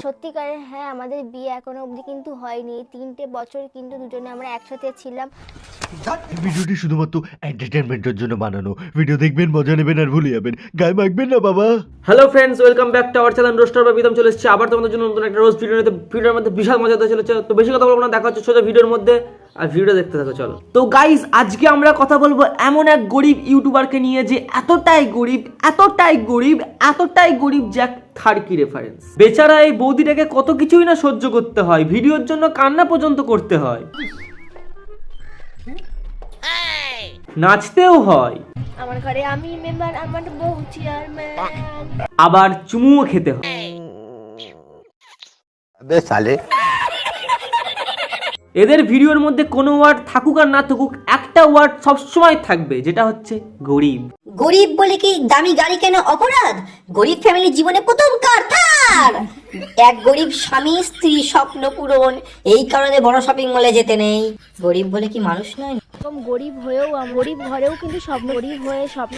সত্যিকারের হ্যাঁ, আমাদের বিয়ে এখনো অবধি কিন্তু হয়নি। 3টে বছর কিন্তু দুজনে আমরা একসাথে ছিলাম। ভিডিওটি শুধুমাত্র এন্টারটেনমেন্টের জন্য বানানো। ভিডিও দেখবেন, মজা নেবেন আর ভুলে যাবেন, গায়ে মাখবেন না বাবা। Hello friends, welcome back to our channel রোস্টার বা বিদম। চলে এসেছি আবার তোমাদের জন্য নতুন একটা রোজ ভিডিও নিতে। ভিডিওর মধ্যে বিশাল মজা হতে চলেছে, তো বেশি কথা বলবো না, দেখা হচ্ছে সোজা ভিডিওর মধ্যে। আর ভিডিওটা দেখতে থাকো, চলো। তো গাইস, আজকে আমরা কথা বলবো এমন এক গরিব ইউটিউবারকে নিয়ে, যে এতটাই গরিব যে এক থার্কি রেফারেন্স। বেচারা এই বৌদিটাকে কত কিছুই না সহ্য করতে হয়, ভিডিওর জন্য কান্না পর্যন্ত করতে হয়, নাচতেও হয়, আমার ঘরে আমি মেম্বার, আমার বউ চেয়ারম্যান, আবার চুমুও খেতে হয়। এদের ভিডিওর মধ্যে কোনো ওয়ার্ড থাকুক আর না থাকুক, একটা ওয়ার্ড সবসময় থাকবে, যেটা হচ্ছে গরিব। গরিব বলে কি দামি গাড়ি কেন অপরাধ? গরিব ফ্যামিলির জীবনে প্রথম কার থার। এক গরিব স্বামী স্ত্রী স্বপ্ন পূরণ, এই কারণে বড় শপিং মলে যেতে নেই। গরিব বলে কি মানুষ নয়? এরকম গরিব হয়েও গরিব ঘরেও কিন্তু গরিব হয়ে স্বপ্ন।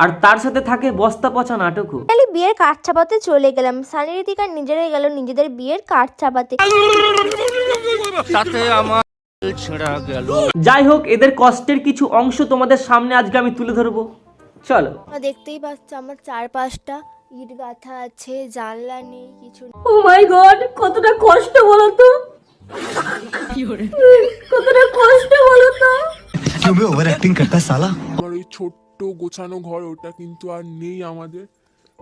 আর তার সাথে থাকে বস্তা পচা নাটকও। তাহলে বিয়ের কাঠ চাপাতে চলে গেলাম। সানি ঋতিকা নিজেরাই গেল নিজেদের বিয়ের কাঠ চাপাতে। যাই হোক, এদের কষ্টের কিছু অংশ তোমাদের সামনে আজকে আমি তুলে ধরবো, চলো। দেখতেই পাচ্ছ আমার 4-5টা ইট গাঁথা আছে, জানলা নেই, কিছু নেই। ও মাই গড, কতটা কষ্ট বলো তো, কতটা কষ্ট বলো তো। क्यों बे ओवर एक्टिंग करता है साला? আমার ওই ছোট্ট গোছানো ঘর, ওটা কিন্তু আর নেই আমাদের।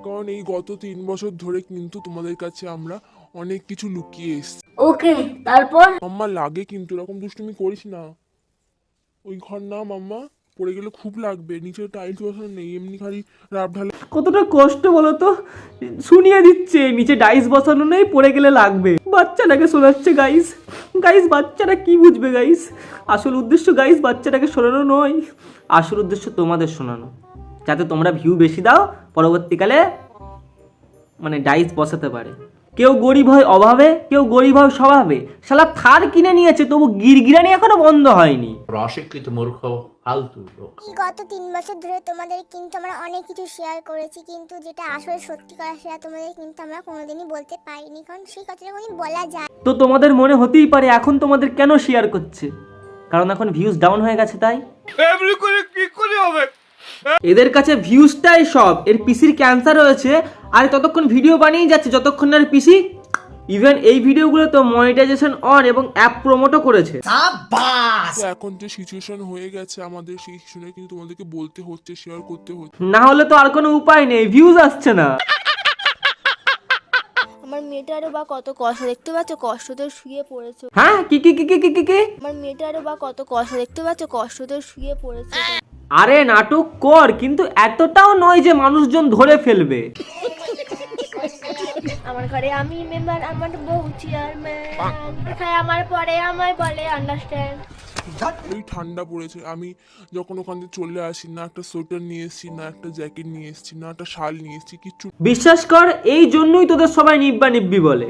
কারণ এই গত 3 বছর ধরে কিন্তু তোমাদের কাছে আমরা অনেক কিছু লুকিয়ে এসেছি। ওকে, তারপর? মাম্মা লাগে কিন্তু এরকম দুষ্টুমি করিস না। ওই ঘর না মাম্মা, পড়ে গেলে খুব লাগবে। নিচে টাইলস বসানো নেই, এমনি খালি রাব ঢালা। কতটা কষ্ট বলো তো, শুনিয়ে দিচ্ছে নিচে ডাইস বসানো নেই, পড়ে গেলে লাগবে। বাচ্চাটাকে শোনাচ্ছে গাইস। বাচ্চাটা কি বুঝবে গাইস? আসল উদ্দেশ্য গাইস বাচ্চাটাকে শোনানো নয়, আসল উদ্দেশ্য তোমাদের শোনানো, যাতে তোমরা ভিউ বেশি দাও, পরবর্তীকালে মানে ডাইস বসাতে পারে। কেউ গরিব হয় অভাবে, কেউ গরিব হয় স্বভাবে। শালা থার কিনে নিয়েছে, তবু গিরগিরানি এখনো বন্ধ হয়নি। অশিক্ষিত মূর্খ ফালতু লোক। গত 3 বছর ধরে তোমাদের কিন্তু আমরা অনেক কিছু শেয়ার করেছি, কিন্তু যেটা আসলে সত্যিকার সেটা তোমাদের কিন্তু আমরা কোনোদিনই বলতে পারিনি, কারণ সেই কথাটা কোনোদিন বলা যায়। তো তোমাদের মনে হতেই পারে এখন তোমাদের কেন শেয়ার করছে, কারণ এখন ভিউজ ডাউন হয়ে গেছে, তাই। এদের কাছে ভিউজটাই সব, এর পিসির ক্যান্সার হয়েছে, আর ততক্ষণ ভিডিও বানিয়ে যাচ্ছে যতক্ষণ না পিসি। ইভেন এই ভিডিওগুলো তো মনিটাইজেশন অন এবং অ্যাপ প্রমোটও করেছে। তো এখন যে সিচুয়েশন হয়ে গেছে আমাদের, সেই শুনে কিন্তু তোমাদেরকে বলতে হচ্ছে, শেয়ার করতে হচ্ছে। না হলে তো আর কোনো উপায় নেই, ভিউজ আসছে না। আমার মেয়েটারও বা কত কষ্ট, দেখতে পাচ্ছ কষ্টতে শুয়ে পড়েছে। হ্যাঁ, কি কি কি কি কি কি কি? আমার মেয়েটারও বা কত কষ্ট, দেখতে পাচ্ছ কষ্টতে শুয়ে পড়েছে। আরে নাটক কর, কিন্তু এতটাও নয় যে মানুষজন ধরে ফেলবে। আমার ঘরে আমি মেম্বার, আমার বউ চেয়ারম্যান, খায় আমার পরে আমায় বলে আন্ডারস্ট্যান্ড। এই ঠান্ডা পড়েছে, আমি যখন ওখান থেকে চলে আসি, না একটা সোয়েটার নিয়ে এসেছি, না একটা জ্যাকেট নিয়ে এসেছি, না একটা শাল নিয়ে এসেছি, কিচ্ছু। বিশ্বাস কর, এই জন্যই তোদের সবাই নিব্বা নিব্বি বলে।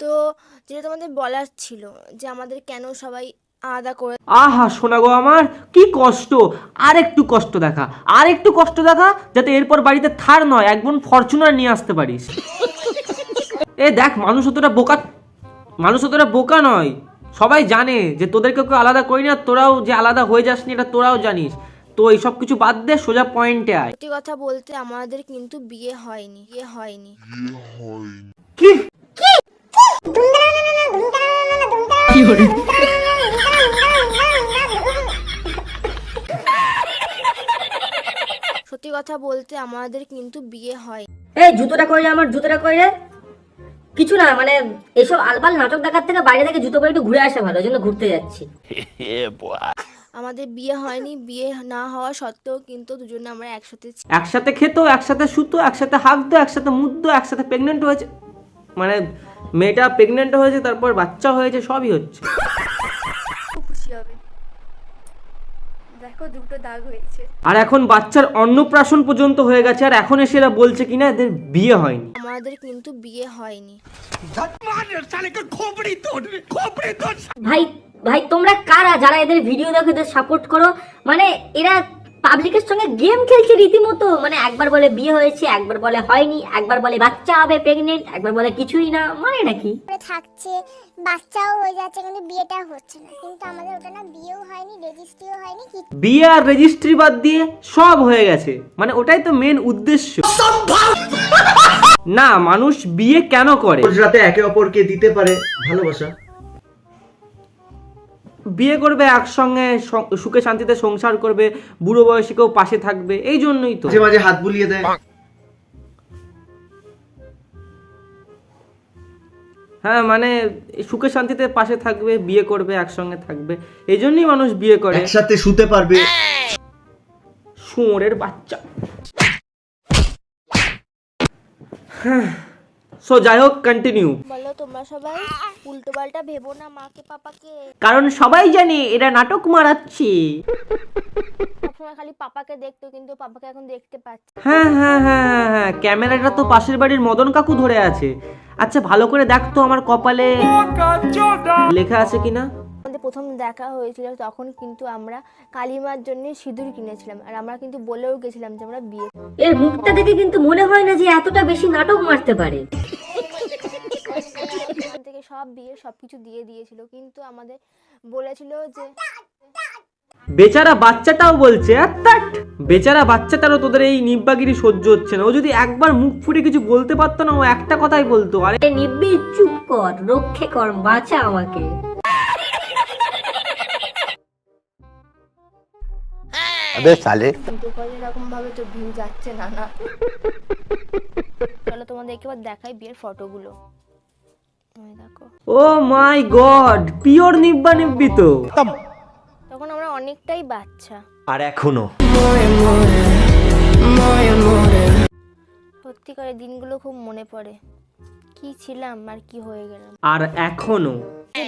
তো যেটা তোমাদের বলার ছিল, যে আমাদের কেন সবাই আলাদা করে। আহা শোনা গো আমার, কি কষ্ট। আর একটু কষ্ট দেখা, আর একটু কষ্ট দেখা, যাতে এরপর বাড়িতে থার নয়, একদম ফরচুনার নিয়ে আসতে পারিস। এ দেখ, মানুষ অতটা বোকা নয়। সবাই জানে যে তোদেরকে কেউ আলাদা করি না, তোরাও যে আলাদা হয়ে যাসনি এটা তোরাও জানিস। তো এইসব কিছু বাদ দে, সোজা পয়েন্টে আয়। সত্যি কথা বলতে আমাদের কিন্তু বিয়ে হয়নি। কি সত্যি কথা বলতে আমাদের কিন্তু বিয়ে হয়। এই জুতোটা করে আমার জুতোটা করে কিছু না, মানে এসব আলবাল নাটক দেখার থেকে বাইরে থেকে জুতো পরে একটু ঘুরে আসা ভালো, ওই জন্য ঘুরতে যাচ্ছি। আমাদের বিয়ে হয়নি, বিয়ে না হওয়া সত্ত্বেও কিন্তু দুজনে আমরা একসাথে একসাথে খেতো, একসাথে শুতো, একসাথে হাগতো, একসাথে মুততো, একসাথে প্রেগনেন্ট হয়েছে, মানে মেয়েটা প্রেগনেন্ট হয়েছে, তারপর বাচ্চা হয়েছে, সবই হচ্ছে। খুশি হবে। দেখ দেখো দুটো দাগ হয়েছে। আর এখন বাচ্চার অন্নপ্রাশন পর্যন্ত হয়ে গেছে, আর এখন এসে এরা বলছে কিনা এদের বিয়ে হয়নি। আমাদের কিন্তু বিয়ে হয়নি। ভাই ভাই তোমরা কারা যারা এদের ভিডিও দেখো, এদের সাপোর্ট করো? মানে এরা পাবলিকের সঙ্গে গেম খেলছে রীতিমতো। মানে একবার বলে বিয়ে হয়েছে, একবার বলে হয়নি, একবার বলে বাচ্চা হবে প্রেগনেন্ট, একবার বলে কিছুই না। মানে নাকি করে থাকছে, বাচ্চাও হয়ে যাচ্ছে কিন্তু বিয়েটা হচ্ছে না। কিন্তু আমাদের ওটা না বিয়েও হয়নি, রেজিস্ট্রিও হয়নি, কি বিয়ে আর রেজিস্ট্রি বাদ দিয়ে সব হয়ে গেছে। মানে ওটাই তো মেন উদ্দেশ্য। না, মানুষ বিয়ে কেন করে? রোজ রাতে একে অপরকে দিতে পারে ভালোবাসা। বিয়ে করবে, একসঙ্গে সুখে শান্তিতে সংসার করবে, বুড়ো বয়সে কেউ পাশে থাকবে, এই জন্যই তো। মাঝে মাঝে হাত বুলিয়ে দেয়। হ্যাঁ, মানে সুখে শান্তিতে পাশে থাকবে, বিয়ে করবে, একসঙ্গে থাকবে, এই জন্যই মানুষ বিয়ে করে। একসাথে শুতে পারবে। শুয়োরের বাচ্চা। সো যাই হোক, কন্টিনিউ। বলো তোমরা সবাই উল্টো পাল্টা ভেবো না মাকে পাপাকে। কারণ সবাই জানে এরা নাটক মারাচ্ছে। সবসময় খালি পাপাকে দেখতো, কিন্তু পাপাকে এখন দেখতে পাচ্ছি। হ্যাঁ হ্যাঁ হ্যাঁ হ্যাঁ হ্যাঁ, ক্যামেরাটা তো পাশের বাড়ির মদন কাকু ধরে আছে। আচ্ছা ভালো করে দেখতো আমার কপালে লেখা আছে কিনা। আমাদের প্রথম দেখা হয়েছিল তখন কিন্তু আমরা কালিমার জন্য সিঁদুর কিনেছিলাম, আর আমরা কিন্তু বলেও গেছিলাম যে আমরা বিয়ে এর মুখটা দেখে কিন্তু মনে হয় না যে এতটা বেশি নাটক মারতে পারে। এখান থেকে সব বিয়ে সবকিছু দিয়ে দিয়েছিল, কিন্তু আমাদের বলেছিল যে বেচারা বাচ্চাটাও বলছে বেচারা বাচ্চাটারও তোদের এই নিব্বাগিরি সহ্য হচ্ছে না। ও যদি একবার মুখ ফুটে কিছু বলতে পারতো না, ও একটা কথাই বলতো, আরে নিব্বি চুপ কর, রক্ষে কর, বাঁচা আমাকে। কিন্তু এরকম ভাবে তো ভিউ যাচ্ছে না। চলো তোমাদের একবার দেখাই বিয়ের ফটোগুলো। দেখো, ও মাই গড, পিওর নিব্বা নিব্বি তো। তখন আমরা অনেকটাই বাচ্চা। আর এখনো সত্যি করে দিনগুলো খুব মনে পড়ে, কি ছিলাম আর কি হয়ে গেলাম। আর এখনো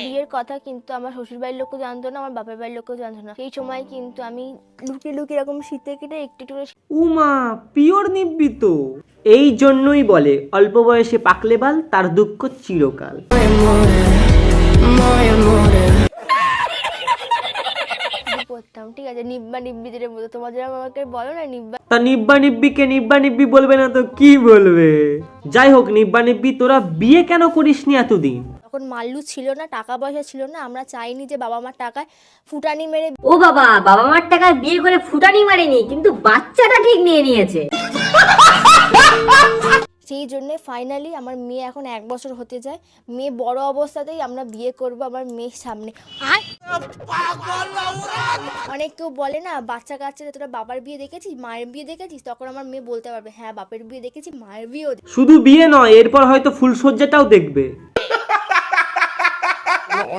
বিয়ের কথা কিন্তু আমার শ্বশুর বাড়ির লোকও জানতো না, আমার বাপের বাড়ির লোকও জানতো না। সেই সময় কিন্তু আমি লুকিয়ে লুকিয়ে এরকম শীতে কেটে একটু একটু করে উমা পিওর নিব্বি তো। এই জন্যই বলে অল্প বয়সে পাকলে বাল, তার দুঃখ চিরকাল। পড়তাম, ঠিক আছে, নিব্বা নিব্বিদের মতো। তোমাদের আমাকে বলো না নিব্বা। তা নিব্বা নিব্বিকে নিব্বা নিব্বি বলবে না তো কি বলবে? যাই হোক, নিব্বা নিব্বি তোরা বিয়ে কেন করিসনি এতদিন? তখন মাল্লু ছিল না, টাকা পয়সা ছিল না। আমরা চাইনি যে বাবা মার টাকায় ফুটানি মেরে। ও বাবা, বাবা মার টাকায় বিয়ে করে ফুটানি মারেনি, কিন্তু বাচ্চাটা ঠিক নিয়ে নিয়েছে। সেই জন্য ফাইনালি আমার মেয়ে এখন 1 বছর হতে যায়। মেয়ে বড় অবস্থাতেই আমরা বিয়ে করব আমার মেয়ের সামনে। অনেক কেউ বলে না বাচ্চা কাচ্চাদের তোরা বাবার বিয়ে দেখেছিস, মায়ের বিয়ে দেখেছিস? তখন আমার মেয়ে বলতে পারবে হ্যাঁ বাপের বিয়ে দেখেছি, মায়ের বিয়েও। শুধু বিয়ে নয়, এরপর হয়তো ফুলসজ্জাটাও দেখবে।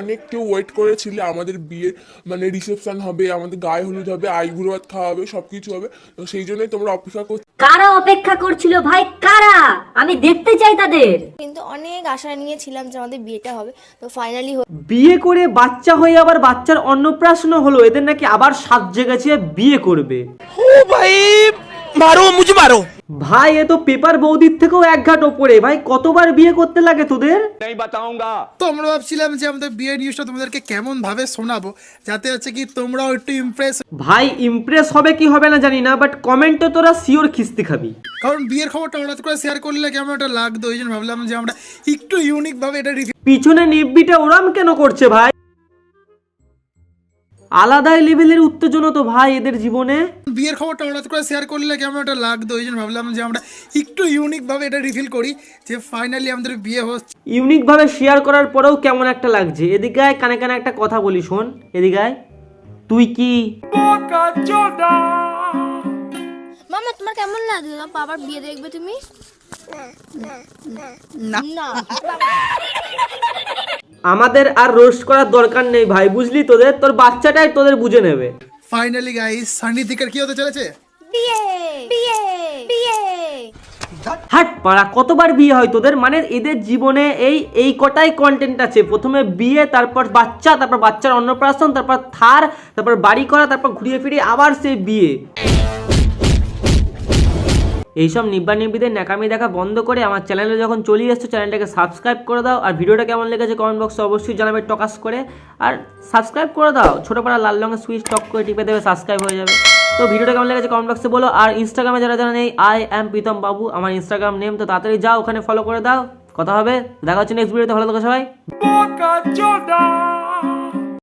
অনেক কেউ ওয়েট করেছিল আমাদের বিয়ের মানে রিসেপশন হবে, আমাদের গায়ে হলুদ হবে, আইবুড়ো ভাত খাওয়া হবে, সবকিছু হবে। তো সেই জন্যই তোমরা অপেক্ষা করছো। কারা অপেক্ষা করছিল ভাই, কারা? আমি দেখতে চাই তাদের। কিন্তু অনেক আশা নিয়েছিলাম যে আমাদের বিয়েটা হবে, তো ফাইনালি বিয়ে করে বাচ্চা হয়ে আবার বাচ্চার অন্নপ্রাশন হলো। এদের নাকি আবার সাত জেগেছে বিয়ে করবে। ভাই এ তো পেপার বৌদির থেকেও এক ঘাট ওপরে। ভাই কতবার বিয়ে করতে লাগে তোদের? তো আমরা ভাবছিলাম যে আমাদের বিয়ের নিউজটা তোমাদেরকে কেমন ভাবে শোনাবো, যাতে হচ্ছে কি তোমরাও একটু ইমপ্রেস। ভাই ইমপ্রেস হবে কি হবে না জানি না, বাট কমেন্টে তোরা শিওর খিস্তি খাবি। কারণ বিয়ের খবরটা হঠাৎ করে শেয়ার করলে কেমন একটা লাগতো, ওই জন্য ভাবলাম যে আমরা একটু ইউনিক ভাবে এটা রিভিউ। পিছনে নিব্বিটা ওরাম কেন করছে ভাই? আলাদাই লেভেলের উত্তেজনা তো ভাই এদের জীবনে। বিয়ের খবরটা হঠাৎ করে শেয়ার করলে কেমন একটা লাগতো, ওই জন্য ভাবলাম যে আমরা একটু ইউনিক ভাবে এটা রিভিল করি যে ফাইনালি আমাদের বিয়ে হচ্ছে। ইউনিক ভাবে শেয়ার করার পরেও কেমন একটা লাগছে। এদিকে আয়, কানে কানে একটা কথা বলি, শোন। এদিকে আয়। তুই কি মামা তোমার কেমন লাগলো বাবার বিয়ে দেখবে তুমি? না আমাদের আর রোস্ট করার দরকার নেই ভাই, বুঝলি? তোর বাচ্চাটাই তোদের বুঝে নেবে। ফাইনালি গাইস, সানি দিকের কি হতে চলেছে? বিয়ে বিয়ে বিয়ে। হাট পাড়া, কতবার বিয়ে হয় তোদের? মানে এদের জীবনে এই কটাই কন্টেন্ট আছে, প্রথমে বিয়ে, তারপর বাচ্চা, তারপর বাচ্চার অন্নপ্রাশন, তারপর থার, তারপর বাড়ি করা, তারপর ঘুরিয়ে ফিরিয়ে আবার সেই বিয়ে। এইসব নিব্বা নিব্বিদের ন্যাকামি দেখা বন্ধ করে আমার চ্যানেলে যখন চলে এসছো, চ্যানেলটাকে সাবস্ক্রাইব করে দাও। আর ভিডিওটা কেমন লেগেছে কমেন্ট বক্সে অবশ্যই জানাবে টকাস করে। আর সাবস্ক্রাইব করে দাও, ছোটো পাড়া লাল রঙের সুইচ টক করে টিপে দেবে, সাবস্ক্রাইব হয়ে যাবে। তো ভিডিওটা কেমন লেগেছে কমেন্ট বক্সে বলো। আর ইনস্টাগ্রামে যারা যারা নেই, আই অ্যাম প্রীতম বাবু আমার ইনস্টাগ্রাম নেম, তো তাড়াতাড়ি যাও ওখানে ফলো করে দাও। কথা হবে, দেখা হচ্ছে নেক্সট ভিডিওতে, ভালো থাকো সবাই।